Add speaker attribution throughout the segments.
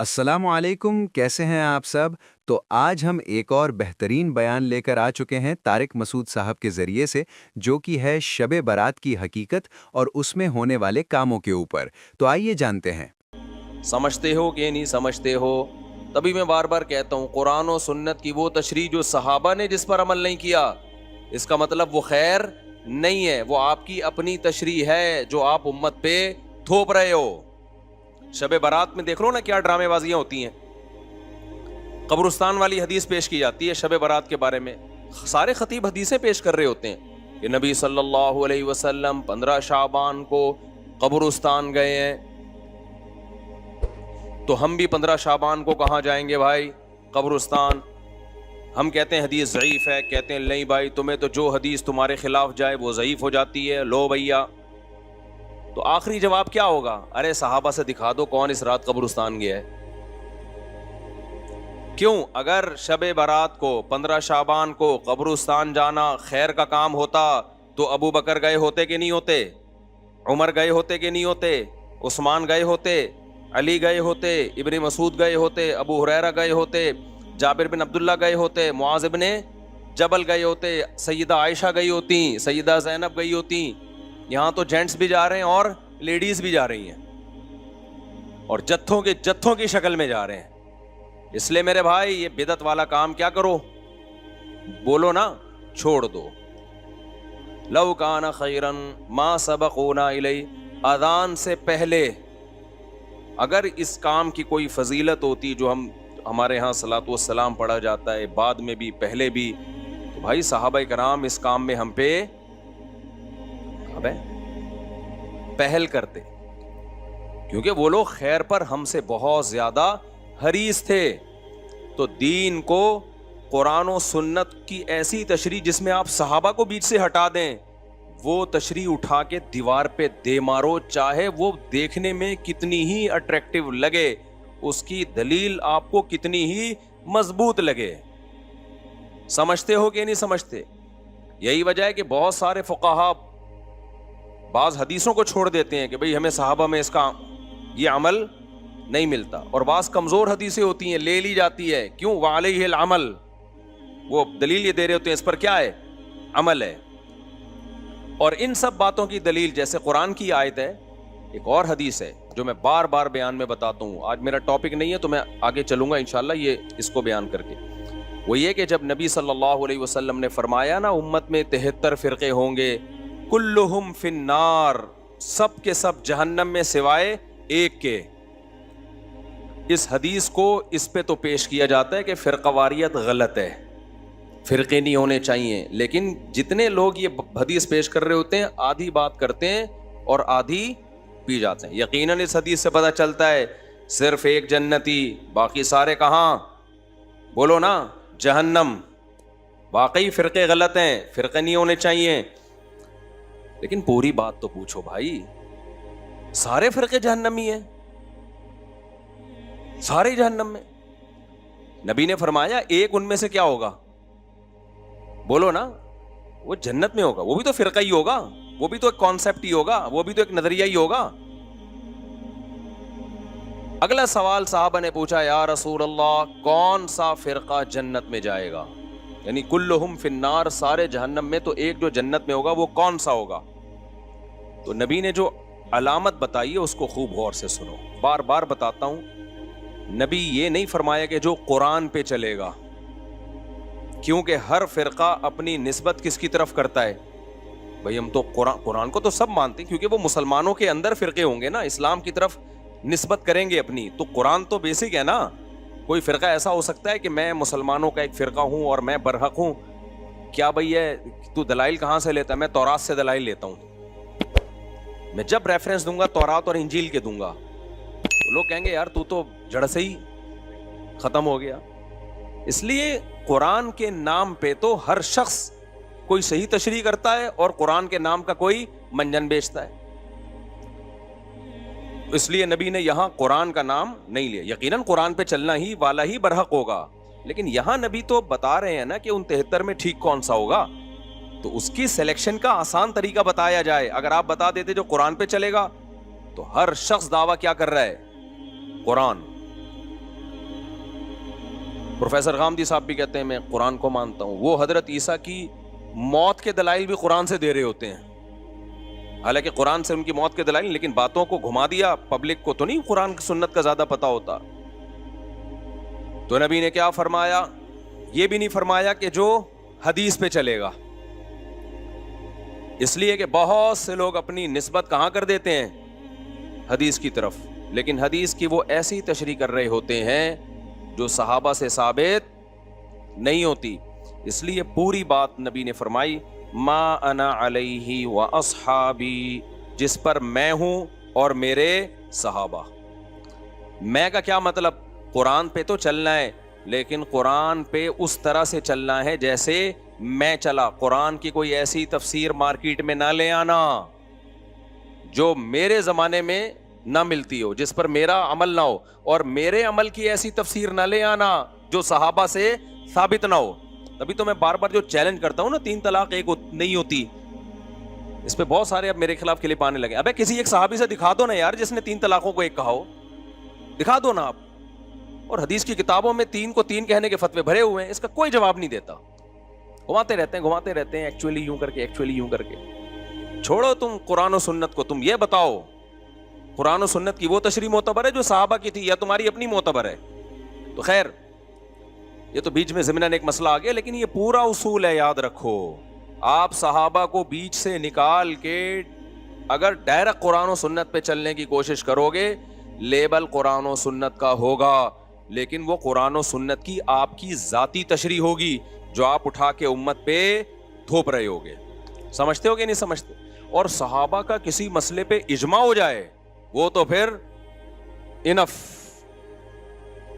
Speaker 1: السلام علیکم، کیسے ہیں آپ سب؟ تو آج ہم ایک اور بہترین بیان لے کر آ چکے ہیں طارق مسعود صاحب کے ذریعے سے، جو کہ ہے شب برات کی حقیقت اور اس میں ہونے والے کاموں کے اوپر۔ تو آئیے جانتے ہیں۔
Speaker 2: سمجھتے ہو کہ نہیں سمجھتے ہو؟ تبھی میں بار بار کہتا ہوں، قرآن و سنت کی وہ تشریح جو صحابہ نے جس پر عمل نہیں کیا، اس کا مطلب وہ خیر نہیں ہے، وہ آپ کی اپنی تشریح ہے جو آپ امت پہ تھوپ رہے ہو۔ شب برات میں دیکھ لو نا کیا ڈرامے بازیاں ہوتی ہیں۔ قبرستان والی حدیث پیش کی جاتی ہے شب برات کے بارے میں، سارے خطیب حدیثیں پیش کر رہے ہوتے ہیں کہ نبی صلی اللہ علیہ وسلم 15 شعبان کو قبرستان گئے ہیں، تو ہم بھی 15 شعبان کو کہاں جائیں گے بھائی؟ قبرستان۔ ہم کہتے ہیں حدیث ضعیف ہے، کہتے ہیں نہیں بھائی تمہیں تو جو حدیث تمہارے خلاف جائے وہ ضعیف ہو جاتی ہے، لو بھیا۔ تو آخری جواب کیا ہوگا؟ ارے صحابہ سے دکھا دو کون اس رات قبرستان گیا ہے۔ کیوں؟ اگر شب برات کو 15 شعبان کو قبرستان جانا خیر کا کام ہوتا تو ابو بکر گئے ہوتے کہ نہیں ہوتے؟ عمر گئے ہوتے کہ نہیں ہوتے؟ عثمان گئے ہوتے؟ علی گئے ہوتے؟ ابن مسعود گئے ہوتے؟ ابو ہریرہ گئے ہوتے؟ جابر بن عبداللہ گئے ہوتے؟ معاذ بن جبل گئے ہوتے؟ سیدہ عائشہ گئی ہوتی؟ سیدہ زینب گئی ہوتی؟ یہاں تو جینٹس بھی جا رہے ہیں اور لیڈیز بھی جا رہی ہیں، اور جتھوں کی شکل میں جا رہے ہیں۔ اس لیے میرے بھائی یہ بدعت والا کام کیا کرو، بولو نا، چھوڑ دو۔ لو کان خیرا ما سبقونا الیہ، اذان سے پہلے اگر اس کام کی کوئی فضیلت ہوتی جو ہمارے ہاں صلاۃ والسلام پڑھا جاتا ہے بعد میں بھی پہلے بھی، تو بھائی صحابہ کرام اس کام میں ہم پہ پہل کرتے، کیونکہ وہ لوگ خیر پر ہم سے بہت زیادہ حریص تھے۔ تو دین کو قرآن و سنت کی ایسی تشریح جس میں آپ صحابہ کو بیچ سے ہٹا دیں، وہ تشریح اٹھا کے دیوار پہ دے مارو، چاہے وہ دیکھنے میں کتنی ہی اٹریکٹیو لگے، اس کی دلیل آپ کو کتنی ہی مضبوط لگے۔ سمجھتے ہو کہ نہیں سمجھتے؟ یہی وجہ ہے کہ بہت سارے فقہا بعض حدیثوں کو چھوڑ دیتے ہیں کہ بھئی ہمیں صحابہ میں اس کا یہ عمل نہیں ملتا، اور بعض کمزور حدیثیں ہوتی ہیں لے لی جاتی ہے، کیوں؟ وعلیہ العمل، وہ دلیل یہ دے رہے ہوتے ہیں اس پر کیا ہے؟ عمل ہے۔ اور ان سب باتوں کی دلیل جیسے قرآن کی آیت ہے، ایک اور حدیث ہے جو میں بار بار بیان میں بتاتا ہوں، آج میرا ٹاپک نہیں ہے تو میں آگے چلوں گا انشاءاللہ یہ اس کو بیان کر کے۔ وہ یہ کہ جب نبی صلی اللہ علیہ وسلم نے فرمایا نا امت میں 73 فرقے ہوں گے، کلہم فی النار، سب کے سب جہنم میں سوائے ایک کے، اس حدیث کو اس پہ تو پیش کیا جاتا ہے کہ فرقہ واریت غلط ہے، فرقے نہیں ہونے چاہیے، لیکن جتنے لوگ یہ حدیث پیش کر رہے ہوتے ہیں آدھی بات کرتے ہیں اور آدھی پی جاتے ہیں۔ یقیناً اس حدیث سے پتہ چلتا ہے صرف ایک جنتی، باقی سارے کہاں؟ بولو نا، جہنم۔ واقعی فرقے غلط ہیں، فرقے نہیں ہونے چاہیے، لیکن پوری بات تو پوچھو بھائی، سارے فرقے جہنمی ہیں؟ سارے جہنم میں؟ نبی نے فرمایا ایک ان میں سے کیا ہوگا؟ بولو نا، وہ جنت میں ہوگا، وہ بھی تو فرقہ ہی ہوگا، وہ بھی تو ایک کانسیپٹ ہی ہوگا، وہ بھی تو ایک نظریہ ہی ہوگا۔ اگلا سوال صحابہ نے پوچھا، یا رسول اللہ کون سا فرقہ جنت میں جائے گا؟ یعنی کلہم فی النار، سارے جہنم میں، تو ایک جو جنت میں ہوگا وہ کون سا ہوگا؟ تو نبی نے جو علامت بتائی ہے اس کو خوب غور سے سنو، بار بار بتاتا ہوں۔ نبی یہ نہیں فرمایا کہ جو قرآن پہ چلے گا، کیونکہ ہر فرقہ اپنی نسبت کس کی طرف کرتا ہے؟ بھئی ہم تو قرآن کو تو سب مانتے ہیں، کیونکہ وہ مسلمانوں کے اندر فرقے ہوں گے نا، اسلام کی طرف نسبت کریں گے اپنی، تو قرآن تو بیسک ہے نا۔ کوئی فرقہ ایسا ہو سکتا ہے کہ میں مسلمانوں کا ایک فرقہ ہوں اور میں برحق ہوں؟ کیا بھئی ہے تو دلائل کہاں سے لیتا ہے؟ میں تورات سے دلائل لیتا ہوں، میں جب ریفرنس دوں گا تورات اور انجیل کے دوں گا، تو لوگ کہیں گے یار تو جڑ سے ہی ختم ہو گیا۔ اس لیے قرآن کے نام پہ تو ہر شخص کوئی صحیح تشریح کرتا ہے اور قرآن کے نام کا کوئی منجن بیچتا ہے، اس لیے نبی نے یہاں قرآن کا نام نہیں لیا۔ یقیناً قرآن پہ چلنا ہی والا ہی برحق ہوگا، لیکن یہاں نبی تو بتا رہے ہیں نا کہ ان 73 میں ٹھیک کون سا ہوگا، تو اس کی سلیکشن کا آسان طریقہ بتایا جائے۔ اگر آپ بتا دیتے جو قرآن پہ چلے گا تو ہر شخص دعویٰ کیا کر رہا ہے؟ قرآن۔ پروفیسر غامدی صاحب بھی کہتے ہیں میں قرآن کو مانتا ہوں. وہ حضرت عیسیٰ کی موت کے دلائل بھی قرآن سے دے رہے ہوتے ہیں, حالانکہ قرآن سے ان کی موت کے دلائل, لیکن باتوں کو گھما دیا. پبلک کو تو نہیں قرآن کی سنت کا زیادہ پتا ہوتا. تو نبی نے کیا فرمایا؟ یہ بھی نہیں فرمایا کہ جو حدیث پہ چلے گا, اس لیے کہ بہت سے لوگ اپنی نسبت کہاں کر دیتے ہیں؟ حدیث کی طرف. لیکن حدیث کی وہ ایسی تشریح کر رہے ہوتے ہیں جو صحابہ سے ثابت نہیں ہوتی. اس لیے پوری بات نبی نے فرمائی ما انا علیہ و اصحابی, جس پر میں ہوں اور میرے صحابہ. میں کا کیا مطلب؟ قرآن پہ تو چلنا ہے, لیکن قرآن پہ اس طرح سے چلنا ہے جیسے میں چلا. قرآن کی کوئی ایسی تفسیر مارکیٹ میں نہ لے آنا جو میرے زمانے میں نہ ملتی ہو, جس پر میرا عمل نہ ہو, اور میرے عمل کی ایسی تفسیر نہ لے آنا جو صحابہ سے ثابت نہ ہو. تبھی تو میں بار بار جو چیلنج کرتا ہوں نا, 3 طلاق ایک نہیں ہوتی, اس پہ بہت سارے اب میرے خلاف کلپ آنے لگے. ابے کسی ایک صحابی سے دکھا دو نا یار جس نے 3 طلاقوں کو ایک کہا ہو, دکھا دو نا آپ. اور حدیث کی کتابوں میں 3 کو 3 کہنے کے فتوے بھرے ہوئے ہیں, اس کا کوئی جواب نہیں دیتا. گھماتے رہتے ہیں ایکچولی یوں کر کے. چھوڑو تم قرآن و سنت کو, تم یہ بتاؤ قرآن و سنت کی وہ تشریح معتبر ہے جو صحابہ کی تھی, یا تمہاری اپنی معتبر ہے؟ تو خیر, یہ تو بیچ میں ضمناً ایک مسئلہ آ گیا, لیکن یہ پورا اصول ہے, یاد رکھو. آپ صحابہ کو بیچ سے نکال کے اگر ڈائریکٹ قرآن و سنت پہ چلنے کی کوشش کرو گے, لیبل قرآن و سنت کا ہوگا, لیکن وہ قرآن و سنت کی آپ کی ذاتی تشریح ہوگی جو آپ اٹھا کے امت پہ تھوپ رہے ہوگے. سمجھتے ہو کہ نہیں سمجھتے؟ اور صحابہ کا کسی مسئلے پہ اجماع ہو جائے وہ تو پھر انف,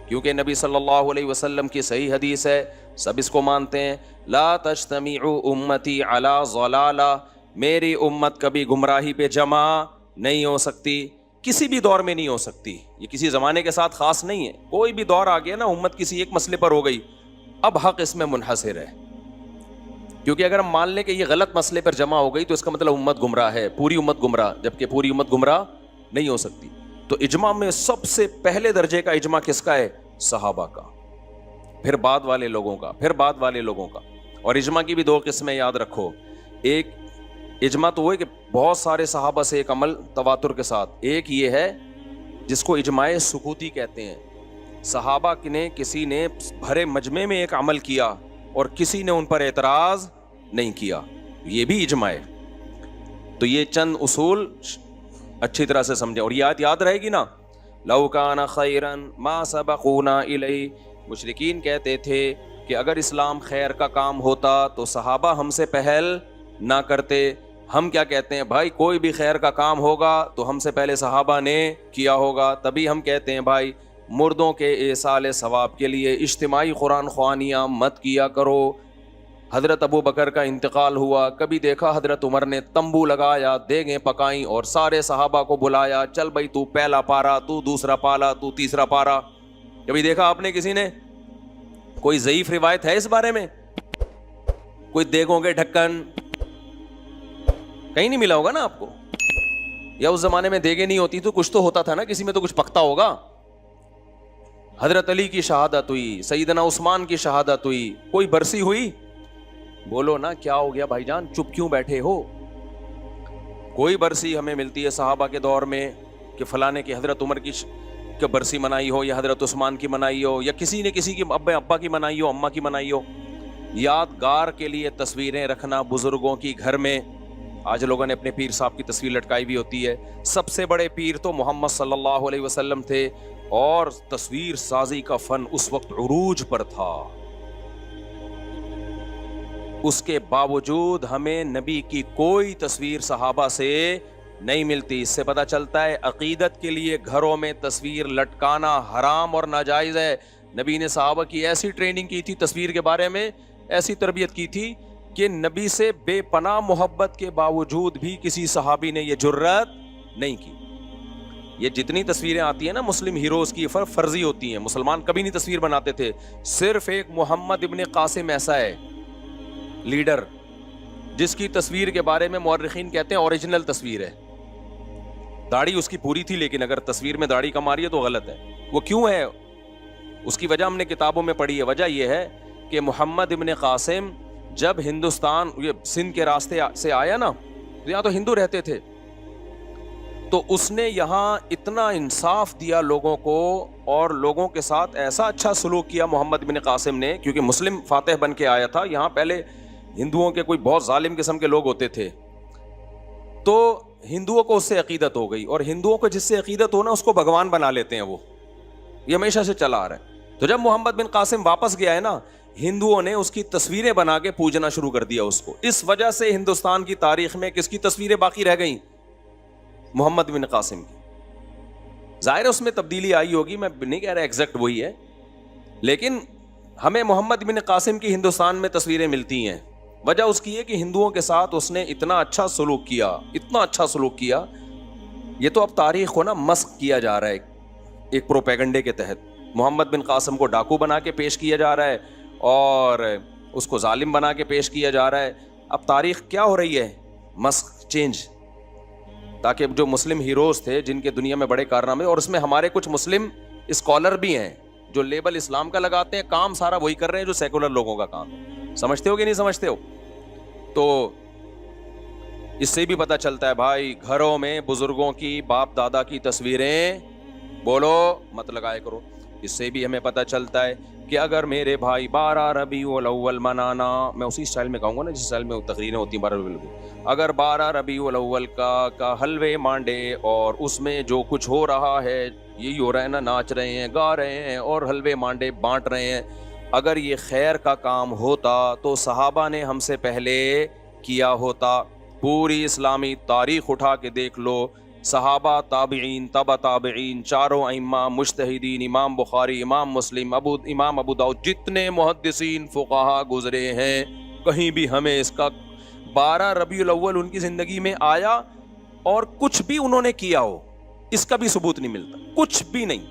Speaker 2: کیونکہ نبی صلی اللہ علیہ وسلم کی صحیح حدیث ہے, سب اس کو مانتے ہیں, لا تجتمع امتی علی ضلالہ, میری امت کبھی گمراہی پہ جمع نہیں ہو سکتی, کسی بھی دور میں نہیں ہو سکتی. یہ کسی زمانے کے ساتھ خاص نہیں ہے, کوئی بھی دور آ گیا نا امت کسی ایک مسئلے پر ہو گئی, اب حق اس میں منحصر ہے. کیونکہ اگر ہم مان لیں کہ یہ غلط مسئلے پر جمع ہو گئی تو اس کا مطلب امت گمراہ ہے, پوری امت گمراہ, جبکہ پوری امت گمراہ نہیں ہو سکتی. تو اجماع میں سب سے پہلے درجے کا اجماع کس کا ہے؟ صحابہ کا, پھر بعد والے لوگوں کا, پھر بعد والے لوگوں کا. اور اجماع کی بھی 2 قسمیں یاد رکھو. ایک اجماع تو وہ ہے کہ بہت سارے صحابہ سے ایک عمل تواتر کے ساتھ. ایک یہ ہے جس کو اجماع سکوتی کہتے ہیں, صحابہ نے کسی نے بھرے مجمع میں ایک عمل کیا اور کسی نے ان پر اعتراض نہیں کیا, یہ بھی اجماع ہے. تو یہ چند اصول اچھی طرح سے سمجھیں. اور یہ آیت یاد رہے گی نا, لو کان خیرا ما سبقونا الیہ. مشرکین کہتے تھے کہ اگر اسلام خیر کا کام ہوتا تو صحابہ ہم سے پہل نہ کرتے. ہم کیا کہتے ہیں بھائی, کوئی بھی خیر کا کام ہوگا تو ہم سے پہلے صحابہ نے کیا ہوگا. تبھی ہم کہتے ہیں بھائی مردوں کے ایصال ثواب کے لیے اجتماعی قرآن خوانیاں مت کیا کرو. حضرت ابو بکر کا انتقال ہوا, کبھی دیکھا حضرت عمر نے تمبو لگایا, دیگیں پکائیں اور سارے صحابہ کو بلایا, چل بھائی تو پہلا پارا, تو دوسرا پالا, تو تیسرا پارا. کبھی دیکھا آپ نے کسی نے؟ کوئی ضعیف روایت ہے اس بارے میں؟ کوئی دیگوں کے ڈھکن کہیں نہیں ملا ہوگا نا آپ کو. یا اس زمانے میں دیگیں نہیں ہوتی تو کچھ تو ہوتا تھا نا, کسی میں تو کچھ پکتا ہوگا. حضرت علی کی شہادت ہوئی, سیدنا عثمان کی شہادت ہوئی, کوئی برسی ہوئی؟ بولو نا کیا ہو گیا بھائی جان, چپ کیوں بیٹھے ہو؟ کوئی برسی ہمیں ملتی ہے صحابہ کے دور میں کہ فلانے کی حضرت عمر کی برسی منائی ہو, یا حضرت عثمان کی منائی ہو, یا کسی نے کسی کی ابا کی منائی ہو, اماں کی منائی ہو. یادگار کے لیے تصویریں رکھنا بزرگوں کی گھر میں. آج لوگوں نے اپنے پیر صاحب کی تصویر لٹکائی بھی ہوتی ہے. سب سے بڑے پیر تو محمد صلی اللہ علیہ وسلم تھے, اور تصویر سازی کا فن اس وقت عروج پر تھا. اس کے باوجود ہمیں نبی کی کوئی تصویر صحابہ سے نہیں ملتی. اس سے پتہ چلتا ہے عقیدت کے لیے گھروں میں تصویر لٹکانا حرام اور ناجائز ہے. نبی نے صحابہ کی ایسی ٹریننگ کی تھی تصویر کے بارے میں, ایسی تربیت کی تھی کہ نبی سے بے پناہ محبت کے باوجود بھی کسی صحابی نے یہ جرات نہیں کی. یہ جتنی تصویریں آتی ہیں نا مسلم ہیروز کی, فرضی ہوتی ہیں. مسلمان کبھی نہیں تصویر بناتے تھے. صرف ایک محمد ابن قاسم ایسا ہے لیڈر جس کی تصویر کے بارے میں مورخین کہتے ہیں اوریجنل تصویر ہے. داڑھی اس کی پوری تھی, لیکن اگر تصویر میں داڑھی کم آ رہی ہے تو غلط ہے. وہ کیوں ہے؟ اس کی وجہ ہم نے کتابوں میں پڑھی ہے. وجہ یہ ہے کہ محمد ابن قاسم جب ہندوستان یہ سندھ کے راستے سے آیا نا, یہاں تو ہندو رہتے تھے, تو اس نے یہاں اتنا انصاف دیا لوگوں کو اور لوگوں کے ساتھ ایسا اچھا سلوک کیا محمد بن قاسم نے, کیونکہ مسلم فاتح بن کے آیا تھا. یہاں پہلے ہندوؤں کے کوئی بہت ظالم قسم کے لوگ ہوتے تھے, تو ہندوؤں کو اس سے عقیدت ہو گئی, اور ہندوؤں کو جس سے عقیدت ہو نا اس کو بھگوان بنا لیتے ہیں. وہ یہ ہمیشہ سے چلا آ رہا ہے. تو جب محمد بن قاسم واپس گیا ہے نا, ہندوؤں نے اس کی تصویریں بنا کے پوجنا شروع کر دیا اس کو. اس وجہ سے ہندوستان کی تاریخ میں کس کی تصویریں باقی رہ گئیں؟ محمد بن قاسم کی. ظاہر ہے اس میں تبدیلی آئی ہوگی, میں نہیں کہہ رہا ایگزیکٹ وہی ہے, لیکن ہمیں محمد بن قاسم کی ہندوستان میں تصویریں ملتی ہیں. وجہ اس کی ہے کہ ہندوؤں کے ساتھ اس نے اتنا اچھا سلوک کیا, اتنا اچھا سلوک کیا. یہ تو اب تاریخ کو نا مسخ کیا جا رہا ہے ایک پروپیگنڈے کے تحت. محمد بن قاسم کو ڈاکو بنا کے پیش کیا جا رہا ہے اور اس کو ظالم بنا کے پیش کیا جا رہا ہے. اب تاریخ کیا ہو رہی ہے؟ مسخ, چینج, تاکہ جو مسلم ہیروز تھے جن کے دنیا میں بڑے کارنامے, اور اس میں ہمارے کچھ مسلم اسکالر بھی ہیں جو لیبل اسلام کا لگاتے ہیں, کام سارا وہی کر رہے ہیں جو سیکولر لوگوں کا کام ہے. سمجھتے ہو کہ نہیں سمجھتے ہو؟ تو اس سے بھی پتہ چلتا ہے بھائی, گھروں میں بزرگوں کی, باپ دادا کی تصویریں بولو مت لگائے کرو. اس سے بھی ہمیں پتہ چلتا ہے کہ اگر میرے بھائی 12 ربیع الاول منانا, میں اسی اسٹائل میں کہوں گا نا جس اسٹائل میں تقریریں ہوتی ہیں 12 ربیع الاول, اگر 12 ربیع الاول کا حلوے مانڈے اور اس میں جو کچھ ہو رہا ہے, یہی ہو رہا ہے نا, ناچ رہے ہیں, گا رہے ہیں اور حلوے مانڈے بانٹ رہے ہیں, اگر یہ خیر کا کام ہوتا تو صحابہ نے ہم سے پہلے کیا ہوتا. پوری اسلامی تاریخ اٹھا کے دیکھ لو, صحابہ, تابعین, تبع تابعین, چاروں ائمہ, مجتہدین, امام بخاری, امام مسلم, امام ابو داؤد, جتنے محدثین فقہا گزرے ہیں, کہیں بھی ہمیں اس کا 12 ربیع الاول ان کی زندگی میں آیا اور کچھ بھی انہوں نے کیا ہو, اس کا بھی ثبوت نہیں ملتا. کچھ بھی نہیں.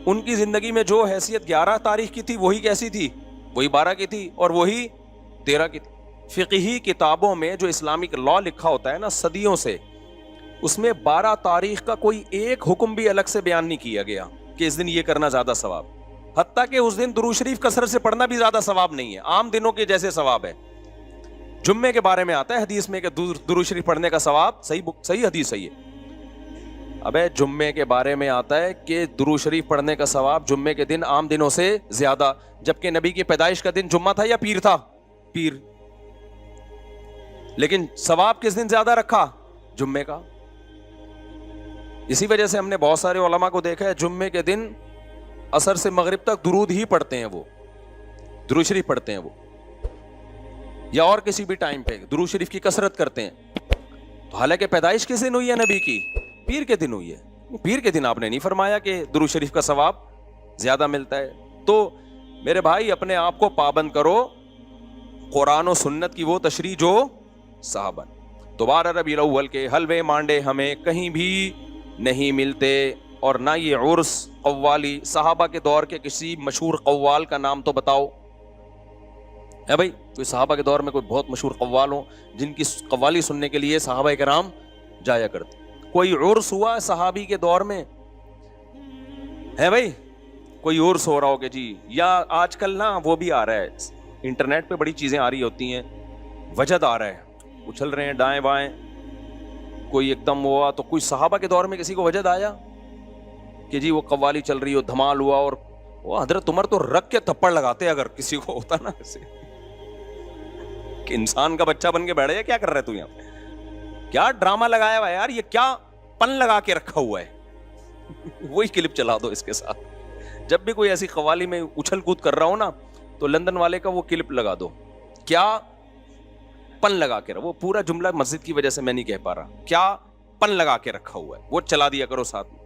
Speaker 2: ان کی زندگی میں جو حیثیت 11 تاریخ کی تھی وہی کیسی تھی؟ وہی 12 کی تھی, اور وہی 13 کی تھی. فقہی کتابوں میں جو اسلامک لا لکھا ہوتا ہے نا صدیوں سے, اس میں 12 تاریخ کا کوئی ایک حکم بھی الگ سے بیان نہیں کیا گیا کہ اس دن یہ کرنا زیادہ ثواب. حتیٰ کہ اس دن درود شریف کثرت سے پڑھنا بھی زیادہ ثواب نہیں ہے, عام دنوں کے جیسے ثواب ہے. جمعے کے بارے میں آتا ہے حدیث میں کہ درود شریف پڑھنے کا ثواب, صحیح حدیث صحیح ہے. ابے جمعے کے بارے میں آتا ہے کہ درود شریف پڑھنے کا ثواب جمعے کے دن عام دنوں سے زیادہ, جبکہ نبی کی پیدائش کا دن جمعہ تھا یا پیر تھا؟ پیر. لیکن ثواب کس دن زیادہ رکھا؟ جمعے کا. اسی وجہ سے ہم نے بہت سارے علماء کو دیکھا ہے جمعے کے دن عصر سے مغرب تک درود ہی پڑھتے ہیں, وہ درود شریف پڑھتے ہیں وہ, یا اور کسی بھی ٹائم پہ درود شریف کی کثرت کرتے ہیں. تو حالانکہ پیدائش کس دن ہوئی ہے نبی کی؟ پیر کے دن ہوئی ہے. پیر کے دن آپ نے نہیں فرمایا کہ درود شریف کا ثواب زیادہ ملتا ہے. تو میرے بھائی اپنے آپ کو پابند کرو قرآن و سنت کی وہ تشریح جو صحابہ. تو 12 ربیع الاول کے حلوے مانڈے ہمیں کہیں بھی نہیں ملتے, اور نہ یہ عرس, قوالی. صحابہ کے دور کے کسی مشہور قوال کا نام تو بتاؤ ہے بھائی, کوئی صحابہ کے دور میں کوئی بہت مشہور قوال ہو جن کی قوالی سننے کے لیے صحابہ کرام جایا کرتے. کوئی عرس ہوا صحابی کے دور میں ہے بھائی؟ کوئی عرس ہو رہا ہو کہ جی, یا آج کل نا وہ بھی آ رہا ہے انٹرنیٹ پہ, بڑی چیزیں آ رہی ہوتی ہیں, وجد آ رہا ہے, اچھل رہے ہیں دائیں بائیں, کوئی ایک دم ہوا. تو کوئی صحابہ کے دور میں کسی کو وجد آیا کہ جی وہ قوالی چل رہی ہو, دھمال ہوا, اور وہ حضرت عمر تو رکھ کے تھپڑ لگاتے اگر کسی کو ہوتا نا ایسے کہ انسان کا بچہ بن کے بیٹھ جائے, کیا کر رہے تو یہاں پہ, کیا ڈرامہ لگایا ہوا ہے یار, یہ کیا پن لگا کے رکھا ہوا ہے. وہی کلپ چلا دو اس کے ساتھ. جب بھی کوئی ایسی قوالی میں اچھل کود کر رہا ہو نا, تو لندن والے کا وہ کلپ لگا دو, کیا پن لگا کے رکھا. وہ پورا جملہ مسجد کی وجہ سے میں نہیں کہہ پا رہا, کیا پن لگا کے رکھا ہوا ہے, وہ چلا دیا کرو ساتھ میں.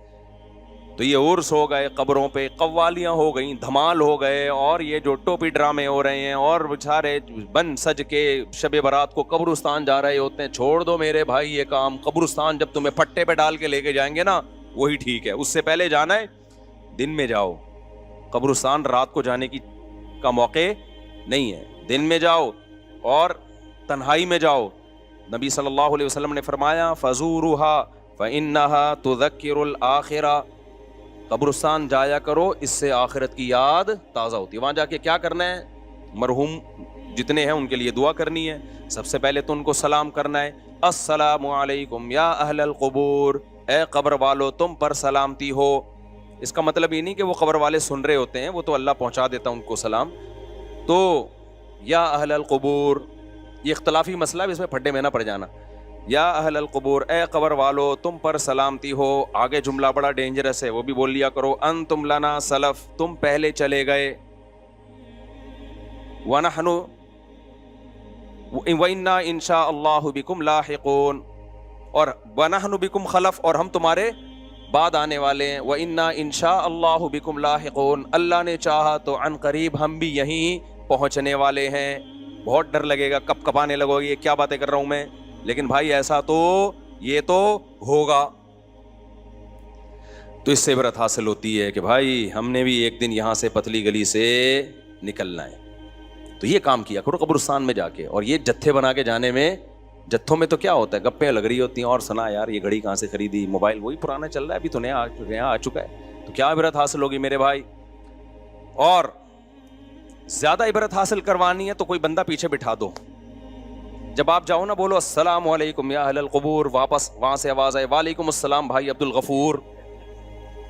Speaker 2: تو یہ عرس ہو گئے, قبروں پہ قوالیاں ہو گئیں, دھمال ہو گئے, اور یہ جو ٹوپی ڈرامے ہو رہے ہیں, اور بیچارے بن سج کے شب برات کو قبرستان جا رہے ہوتے ہیں. چھوڑ دو میرے بھائی یہ کام. قبرستان جب تمہیں پٹے پہ ڈال کے لے کے جائیں گے نا وہی ٹھیک ہے. اس سے پہلے جانا ہے دن میں جاؤ. قبرستان رات کو جانے کا موقع نہیں ہے, دن میں جاؤ اور تنہائی میں جاؤ. نبی صلی اللہ علیہ وسلم نے فرمایا فزورها فانها تذکر الاخرہ, قبرستان جایا کرو, اس سے آخرت کی یاد تازہ ہوتی ہے. وہاں جا کے کیا کرنا ہے؟ مرحوم جتنے ہیں ان کے لیے دعا کرنی ہے. سب سے پہلے تو ان کو سلام کرنا ہے, السلام علیکم یا اہل القبور, اے قبر والو تم پر سلامتی ہو. اس کا مطلب یہ نہیں کہ وہ قبر والے سن رہے ہوتے ہیں, وہ تو اللہ پہنچا دیتا ان کو سلام. تو یا اہل القبور یہ اختلافی مسئلہ ہے, اس میں پھڈے میں نہ پڑ جانا. یا اہل القبور, اے قبر والو تم پر سلامتی ہو. آگے جملہ بڑا ڈینجرس ہے, وہ بھی بول لیا کرو, انتم لنا سلف, تم پہلے چلے گئے. وَنَحْنُ وَإِنَّا إِن شَاءَ اللَّهُ بِكُمْ لَاحِقُونَ, اور وَنَحْنُ بِكُمْ خلف, اور ہم تمہارے بعد آنے والے ہیں. وَإِنَّا إِن شَاءَ اللَّهُ بِكُمْ لَاحِقُونَ, اللہ نے چاہا تو عن قریب ہم بھی یہیں پہنچنے والے ہیں. بہت ڈر لگے گا, کپ کپانے لگو گے, یہ کیا باتیں کر رہا ہوں میں, لیکن بھائی ایسا تو یہ تو ہوگا. تو اس سے عبرت حاصل ہوتی ہے کہ بھائی ہم نے بھی ایک دن یہاں سے پتلی گلی سے نکلنا ہے. تو یہ کام کیا کرو قبرستان میں جا کے. اور یہ جتھے بنا کے جانے میں, جتھوں میں تو کیا ہوتا ہے, گپیں لگ رہی ہوتی ہیں, اور سنا یار یہ گھڑی کہاں سے خریدی, موبائل وہی پرانا چل رہا ہے, ابھی تو نیا آ چکا ہے. تو کیا عبرت حاصل ہوگی میرے بھائی. اور زیادہ عبرت حاصل کروانی ہے تو کوئی بندہ پیچھے بٹھا دو. جب آپ جاؤ نا, بولو السلام علیکم یا اہل القبور, واپس وہاں سے آواز آئے وعلیکم السلام بھائی عبد الغفور.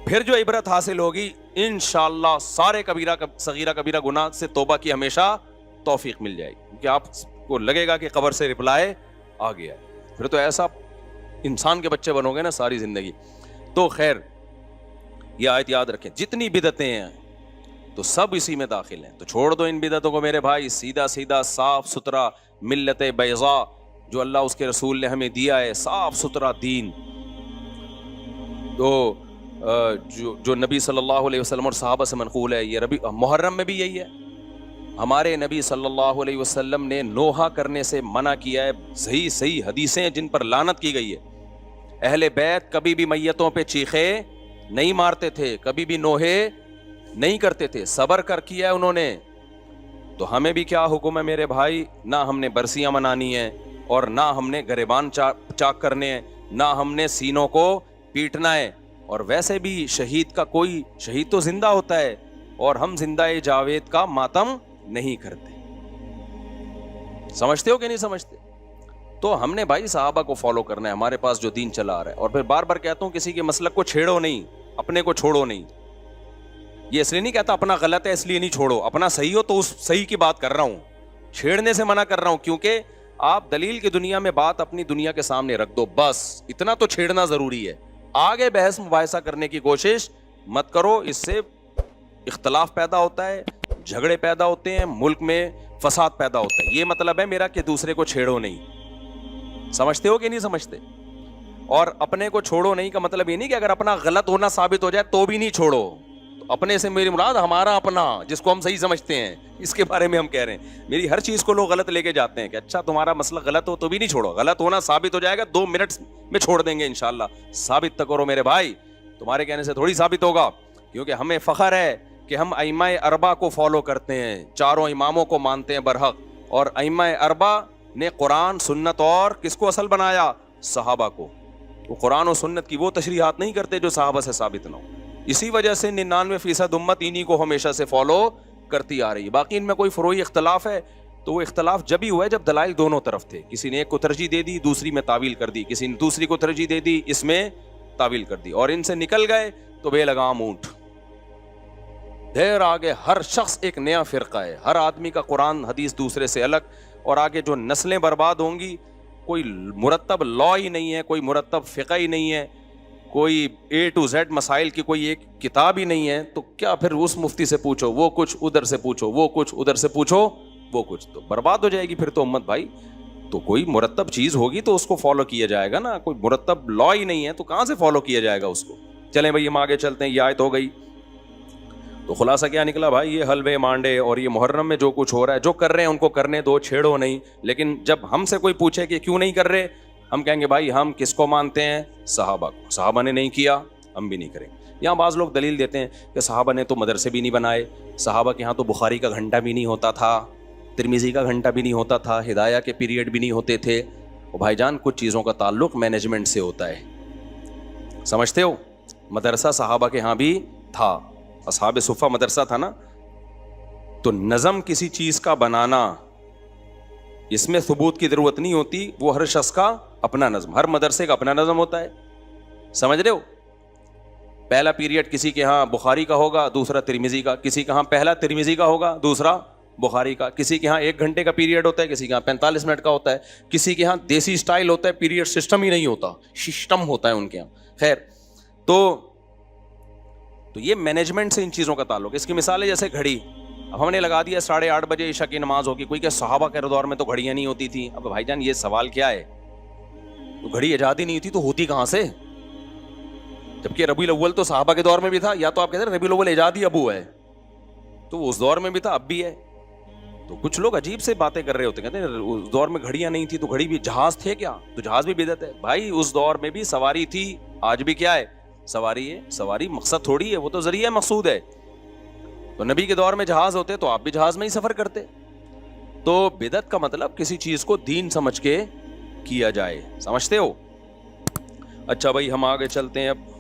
Speaker 2: پھر جو عبرت حاصل ہوگی انشاءاللہ سارے کبیرہ صغیرہ کبیرہ گناہ سے توبہ کی ہمیشہ توفیق مل جائے گی, کیونکہ آپ کو لگے گا کہ قبر سے رپلائے آ گیا. پھر تو ایسا انسان کے بچے بنو گے نا ساری زندگی. تو خیر یہ آیت یاد رکھیں, جتنی بدعتیں ہیں تو سب اسی میں داخل ہیں. تو چھوڑ دو ان بدعتوں کو میرے بھائی, سیدھا سیدھا صاف ستھرا ملت بیضاء جو اللہ اس کے رسول نے ہمیں دیا ہے, صاف ستھرا دین. تو جو نبی صلی اللہ علیہ وسلم اور صحابہ سے منقول ہے, یہ ربیع محرم میں بھی یہی ہے. ہمارے نبی صلی اللہ علیہ وسلم نے نوحہ کرنے سے منع کیا ہے. صحیح حدیثیں جن پر لعنت کی گئی ہے. اہل بیت کبھی بھی میتوں پہ چیخے نہیں مارتے تھے, کبھی بھی نوحے نہیں کرتے تھے, صبر کر کیا ہے انہوں نے. تو ہمیں بھی کیا حکم ہے میرے بھائی, نہ ہم نے برسیاں منانی ہیں, اور نہ ہم نے گریبان چاک کرنے ہیں, نہ ہم نے سینوں کو پیٹنا ہے. اور ویسے بھی شہید کا کوئی شہید تو زندہ ہوتا ہے, اور ہم زندہ جاوید کا ماتم نہیں کرتے. سمجھتے ہو کہ نہیں سمجھتے؟ تو ہم نے بھائی صحابہ کو فالو کرنا ہے, ہمارے پاس جو دین چلا آ رہا ہے. اور پھر بار بار کہتا ہوں کسی کے مسلک کو چھیڑو نہیں, اپنے کو چھوڑو نہیں. یہ اس لیے نہیں کہتا اپنا غلط ہے اس لیے نہیں چھوڑو, اپنا صحیح ہو تو اس صحیح کی بات کر رہا ہوں, چھیڑنے سے منع کر رہا ہوں. کیونکہ آپ دلیل کی دنیا میں بات اپنی دنیا کے سامنے رکھ دو, بس اتنا تو چھیڑنا ضروری ہے. آگے بحث مباحثہ کرنے کی کوشش مت کرو, اس سے اختلاف پیدا ہوتا ہے, جھگڑے پیدا ہوتے ہیں, ملک میں فساد پیدا ہوتا ہے. یہ مطلب ہے میرا کہ دوسرے کو چھیڑو نہیں. سمجھتے ہو کہ نہیں سمجھتے؟ اور اپنے کو چھوڑو نہیں کا مطلب یہ نہیں کہ اگر اپنا غلط ہونا ثابت ہو جائے تو بھی نہیں چھوڑو. اپنے سے میری مراد ہمارا اپنا جس کو ہم صحیح سمجھتے ہیں, اس کے بارے میں ہم کہہ رہے ہیں. میری ہر چیز کو لوگ غلط لے کے جاتے ہیں کہ اچھا تمہارا مسئلہ غلط ہو تو بھی نہیں چھوڑو, غلط ہونا ثابت ہو جائے گا 2 منٹ میں چھوڑ دیں گے انشاءاللہ. ثابت تک کرو میرے بھائی, تمہارے کہنے سے تھوڑی ثابت ہوگا. کیونکہ ہمیں فخر ہے کہ ہم ائمہ اربعہ کو فالو کرتے ہیں, چاروں اماموں کو مانتے ہیں برحق. اور ائمہ اربعہ نے قرآن سنت اور کس کو اصل بنایا؟ صحابہ کو. وہ قرآن و سنت کی وہ تشریحات نہیں کرتے جو صحابہ سے ثابت نہ ہو. اسی وجہ سے 99% امت انہی کو ہمیشہ سے فالو کرتی آ رہی ہے. باقی ان میں کوئی فروعی اختلاف ہے تو وہ اختلاف جب ہی ہوا ہے جب دلائل دونوں طرف تھے. کسی نے ایک کو ترجیح دے دی, دوسری میں تعویل کر دی, کسی نے دوسری کو ترجیح دے دی, اس میں تعویل کر دی, اور ان سے نکل گئے تو بے لگام اونٹ. دیر آگے ہر شخص ایک نیا فرقہ ہے, ہر آدمی کا قرآن حدیث دوسرے سے الگ. اور آگے جو نسلیں برباد ہوں گی, کوئی مرتب لا ہی نہیں ہے, کوئی مرتب فقہ ہی نہیں ہے, کوئی A to Z مسائل کی کوئی ایک کتاب ہی نہیں ہے. تو کیا پھر اس مفتی سے پوچھو وہ کچھ, ادھر سے پوچھو وہ کچھ, ادھر سے پوچھو وہ کچھ, تو برباد ہو جائے گی پھر تو امت بھائی. تو کوئی مرتب چیز ہوگی تو اس کو فالو کیا جائے گا نا. کوئی مرتب لا ہی نہیں ہے تو کہاں سے فالو کیا جائے گا اس کو. چلیں بھائی ہم آگے چلتے ہیں. یہ آیت ہو گئی. تو خلاصہ کیا نکلا بھائی, یہ حلوے مانڈے اور یہ محرم میں جو کچھ ہو رہا ہے, جو کر رہے ہیں ان کو کرنے دو, چھیڑو نہیں. لیکن جب ہم سے کوئی پوچھے کہ کیوں نہیں کر رہے, ہم کہیں گے بھائی ہم کس کو مانتے ہیں؟ صحابہ کو. صحابہ نے نہیں کیا, ہم بھی نہیں کریں. یہاں بعض لوگ دلیل دیتے ہیں کہ صحابہ نے تو مدرسے بھی نہیں بنائے, صحابہ کے ہاں تو بخاری کا گھنٹہ بھی نہیں ہوتا تھا, ترمذی کا گھنٹہ بھی نہیں ہوتا تھا, ہدایہ کے پیریڈ بھی نہیں ہوتے تھے. اور بھائی جان کچھ چیزوں کا تعلق مینجمنٹ سے ہوتا ہے, سمجھتے ہو؟ مدرسہ صحابہ کے ہاں بھی تھا, اصحاب صفہ مدرسہ تھا نا, تو نظم کسی چیز کا بنانا اس میں ثبوت کی ضرورت نہیں ہوتی, وہ ہر شخص کا اپنا نظم, ہر مدرسے کا اپنا نظم ہوتا ہے. سمجھ رہے ہو؟ پہلا پیریڈ کسی کے ہاں بخاری کا ہوگا, دوسرا ترمذی کا, کسی کے ہاں پہلا ترمذی کا ہوگا, دوسرا بخاری کا, کسی کے ہاں 1 گھنٹے کا پیریڈ ہوتا ہے, کسی کے ہاں 45 منٹ کا ہوتا ہے, کسی کے ہاں دیسی سٹائل ہوتا ہے, پیریڈ سسٹم ہی نہیں ہوتا, سسٹم ہوتا ہے ان کے ہاں. خیر, تو یہ مینجمنٹ سے ان چیزوں کا تعلق ہے. اس کی مثال ہے جیسے گھڑی, اب ہم نے لگا دیا 8:30 بجے عشاء کی نماز ہوگی, کوئی کہ صحابہ کے دور میں تو گھڑیاں نہیں ہوتی تھی. اب بھائی جان یہ سوال کیا ہے, تو گھڑی ایجاد ہی نہیں ہوتی تو ہوتی کہاں سے؟ جبکہ ربیع الاول تو صحابہ کے دور میں بھی تھا, یا تو آپ کہتے ہیں ربیع الاول ایجاد ہی ابو ہے, تو وہ اس دور میں بھی تھا, اب بھی ہے. تو کچھ لوگ عجیب سے باتیں کر رہے ہوتے ہیں, کہتے ہیں اس دور میں گھڑیاں نہیں تھی تو گھڑی بھی, جہاز تھے کیا, تو جہاز بھی بدعت ہے. بھائی اس دور میں بھی سواری تھی, آج بھی کیا ہے, سواری ہے. سواری مقصد تھوڑی ہے, وہ تو ذریعہ مقصود ہے. تو نبی کے دور میں جہاز ہوتے تو آپ بھی جہاز میں ہی سفر کرتے. تو بدعت کا مطلب کسی چیز کو دین سمجھ کے کیا جائے, سمجھتے ہو؟ اچھا بھائی ہم آگے چلتے ہیں. اب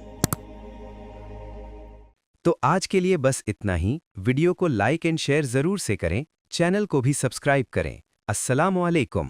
Speaker 1: تو آج کے لیے بس اتنا ہی. ویڈیو کو لائک اینڈ شیئر ضرور سے کریں, چینل کو بھی سبسکرائب کریں. السلام علیکم.